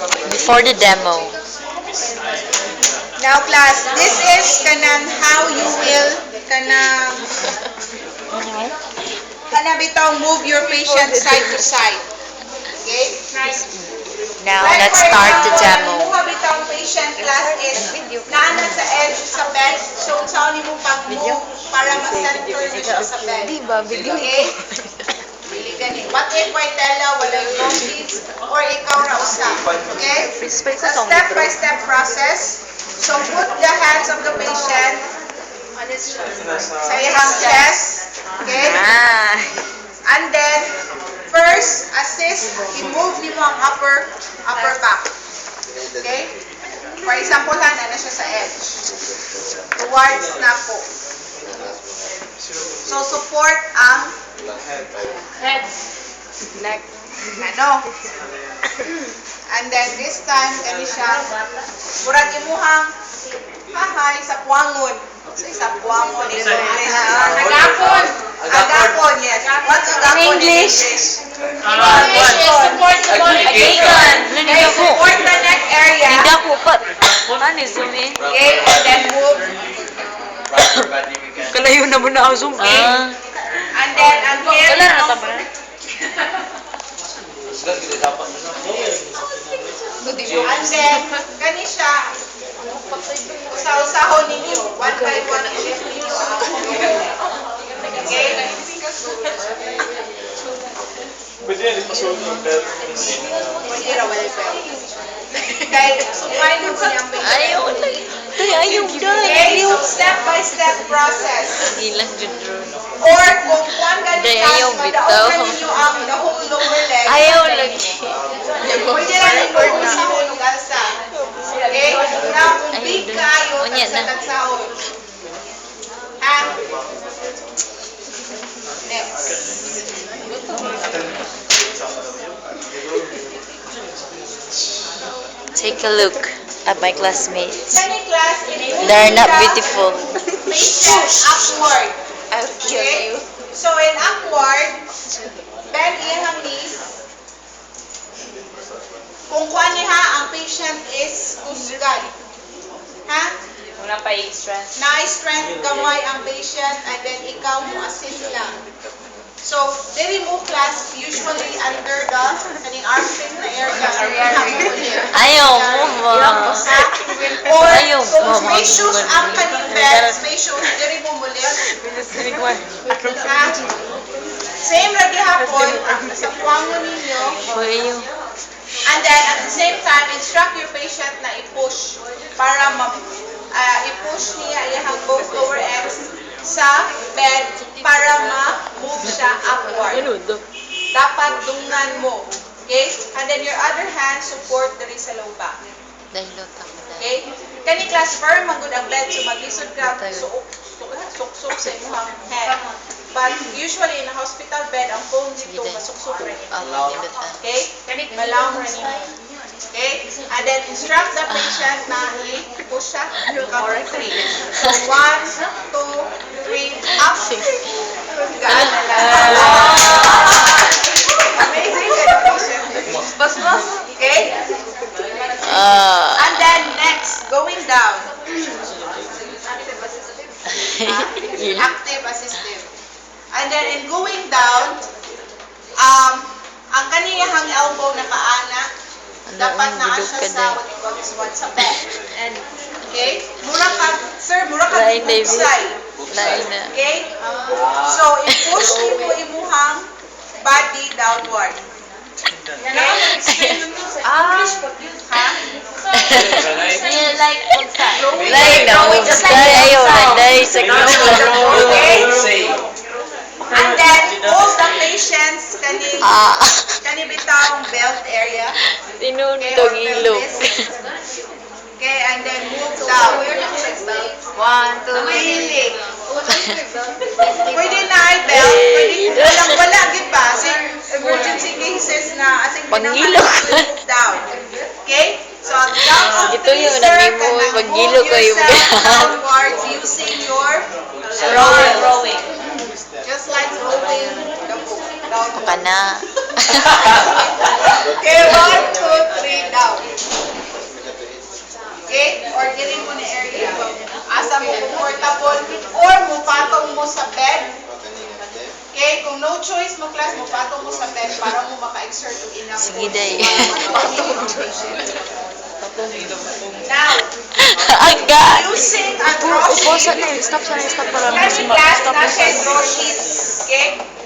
Before the demo. Now class, this is kanang how you will kanang bitaw move your patient side to side. Okay? Now Like let's for start the example, demo. ang bitaw patient class is naana sa edge sa bed. So saan mo pag-move para ma-center mo siya sa bed. Okay? Really gani. What if I tell you wala yung notice or ikaw ra usa? Okay? It's a step-by-step process. So put the hands of the patient sa iyang chest. Okay? Ah. And then, first, assist, i-move nimo ang upper back. Okay? For example, na siya sa edge. Towards na po. So, support ang head. Neck. Ano? And then, this time, kani siya, murag imuhang hahay sa puwangon. So, sa puwangon. Agapon. Agapon, yes. What's agapon in English? English is support the body. Okay, support the neck area. Hindi ako pa. Ano zoom in? Okay, and then move. Kalayo na mo na ako zoom in. And then, ang here. Wala na sa ba? And then, kani siya, usa-usahon ninyo. One by one, i-lift ninyo. Okay? Pwede yan, ipasuot ng belt. Pwede raw wala belt. Kaya, sumay mo siya ang belt. Ayaw lang. Ayaw Okay, so step-by-step process. Ilang judro. Or kung kuwan ganun Hindi, ka, ayaw bitaw. madaunan ninyo ang the whole lower leg. Ayaw lang. Pwede rin yung usahon ng alsa. Okay? Now, kung big kayo, Unya na. tagsahon. Ha? Next. Take a look at my classmates. Kani class, They're not beautiful. Patient upward. I'll Okay? So, in upward, bend iyang knees. Kung kuha niya, ang patient is kusgan. Ha? Wala pa stress. Na-strength gamay ang patient and then ikaw mo assist lang. So, dili mo class usually under the kaning armpit na area. Ayaw mo ba? Or Ayaw kung mo, spacious ang kaning bed, spacious, dili mo mulit. Ha? Same ra gihapon sa puwangon ninyo. Ayaw. And then at the same time, instruct your patient na i-push para i-push niya iyang both lower legs sa bed para ma-move siya upward. Dapat dungan mo. Okay? And then your other hand support diri sa low back. Okay? Kani class firm ang good ang bed so maglisod ka suksok sa imong head. But usually in a hospital bed ang foam dito masuksok rin. Okay? Kani malaw rin. Okay? And then instruct the patient na i-push siya. Count to 3. So 1, 2, 3, up. Amazing education. Okay? And then next, going down. Active, assistive. And then in going down, ang kaniyahang elbow na paana, dapat na siya sa what you call this one, sa bed. And, okay? Mura ka buksay. Okay? So, i-push mo imuhang body downward. Okay? Ha? Like buksay. Like na mo. Ayaw na. Dahil sa Okay? And then, hold the patients kani bitawng belt area. Tinundog ilog. Okay, and then move down. 1, 2, 3. Pwede na ay belt. Pwede wala gid ba? Emergency cases na asing Pangilog. move down. Okay? So, down of Ito yung sir, nami mo, can pangilog move kayo. yourself downwards using your rowing. Just like rowing the boat. Downward. Kana. Okay, 1, 2, 3, down. comfortable or mupatong mo sa bed. Okay, kung no choice mo class, mupatong mo sa bed para mo maka-exert og enough Sige, force. day. Now, Aga! using a draw sheet. Stop para Study class na siya draw sheet. Okay?